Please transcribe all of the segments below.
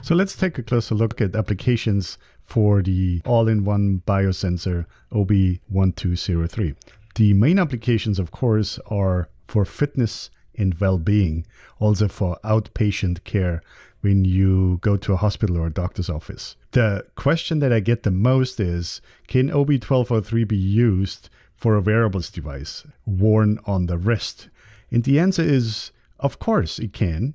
So let's take a closer look at applications for the all-in-one biosensor OB1203. The main applications, of course, are for fitness and well-being, also for outpatient care when you go to a hospital or a doctor's office. The question that I get the most is, can OB1203 be used for a wearables device worn on the wrist? And the answer is, of course it can.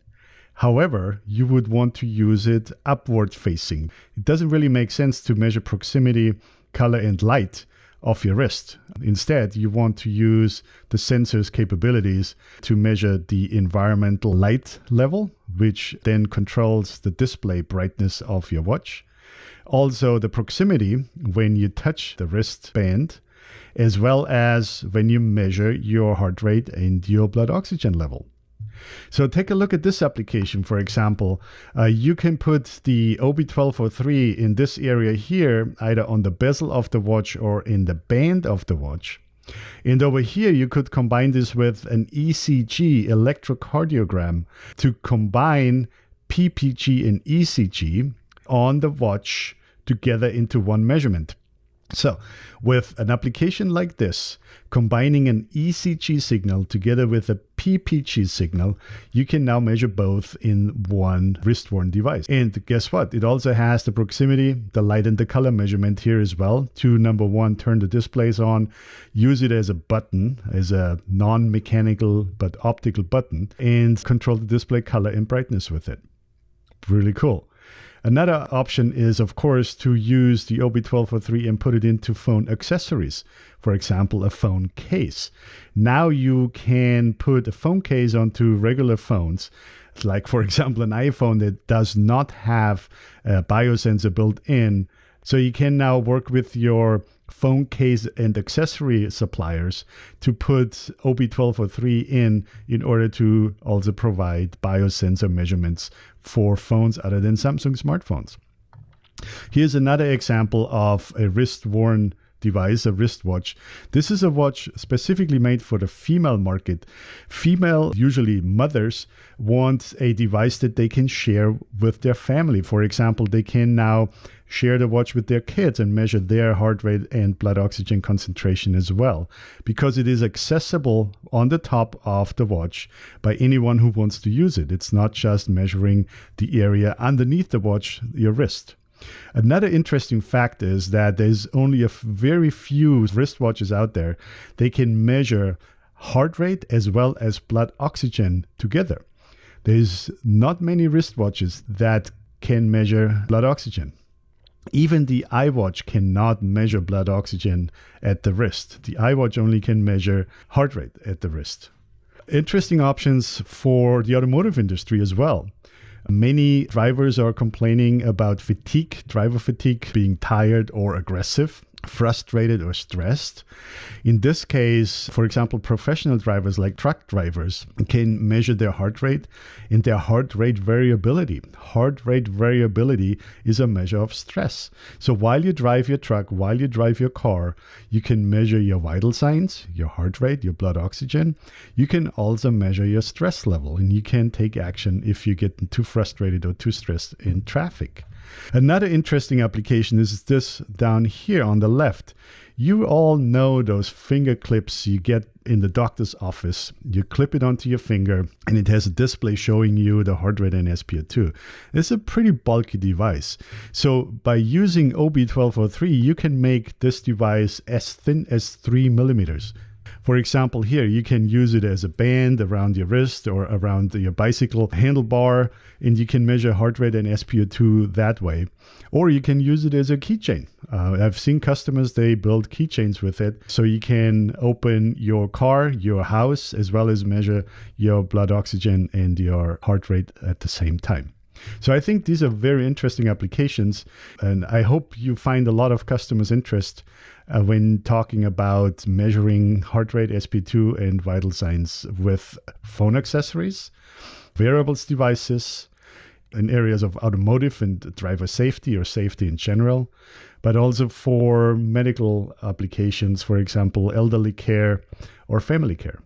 However, you would want to use it upward facing. It doesn't really make sense to measure proximity, color, and light of your wrist. Instead, you want to use the sensor's capabilities to measure the environmental light level, which then controls the display brightness of your watch. Also, the proximity when you touch the wristband, as well as when you measure your heart rate and your blood oxygen level. So take a look at this application, for example. You can put the OB1203 in this area here, either on the bezel of the watch or in the band of the watch. And over here, you could combine this with an ECG, electrocardiogram, to combine PPG and ECG on the watch together into one measurement. So with an application like this, combining an ECG signal together with a PPG signal, you can now measure both in one wrist-worn device. And guess what? It also has the proximity, the light and the color measurement here as well to, number one, turn the displays on, use it as a button, as a non-mechanical but optical button, and control the display color and brightness with it. Really cool. Another option is, of course, to use the OB1203 and put it into phone accessories. For example, a phone case. Now you can put a phone case onto regular phones, like, for example, an iPhone that does not have a biosensor built in. So you can now work with your phone case and accessory suppliers to put OB1203 in order to also provide biosensor measurements for phones other than Samsung smartphones. Here's another example of a wrist-worn device, a wristwatch. This is a watch specifically made for the female market. Female, usually mothers, want a device that they can share with their family. For example, they can now share the watch with their kids and measure their heart rate and blood oxygen concentration as well, because it is accessible on the top of the watch by anyone who wants to use it. It's not just measuring the area underneath the watch, your wrist. Another interesting fact is that there's only a very few wristwatches out there. They can measure heart rate as well as blood oxygen together. There's not many wristwatches that can measure blood oxygen. Even the iWatch cannot measure blood oxygen at the wrist. The iWatch only can measure heart rate at the wrist. Interesting options for the automotive industry as well. Many drivers are complaining about fatigue, driver fatigue, being tired or aggressive, frustrated or stressed. In this case, for example, professional drivers like truck drivers can measure their heart rate and their heart rate variability. Heart rate variability is a measure of stress. So while you drive your truck, while you drive your car, you can measure your vital signs, your heart rate, your blood oxygen. You can also measure your stress level, and you can take action if you get too frustrated or too stressed in traffic. Another interesting application is this down here on the left. You all know those finger clips you get in the doctor's office. You clip it onto your finger and it has a display showing you the heart rate and SpO2. It's a pretty bulky device. So by using OB1203, you can make this device as thin as 3 millimeters. For example, here you can use it as a band around your wrist or around your bicycle handlebar, and you can measure heart rate and SpO2 that way. Or you can use it as a keychain. I've seen customers, they build keychains with it, so you can open your car, your house, as well as measure your blood oxygen and your heart rate at the same time. So I think these are very interesting applications, and I hope you find a lot of customers' interest when talking about measuring heart rate, SpO2, and vital signs with phone accessories, wearables devices, in areas of automotive and driver safety or safety in general, but also for medical applications, for example, elderly care or family care.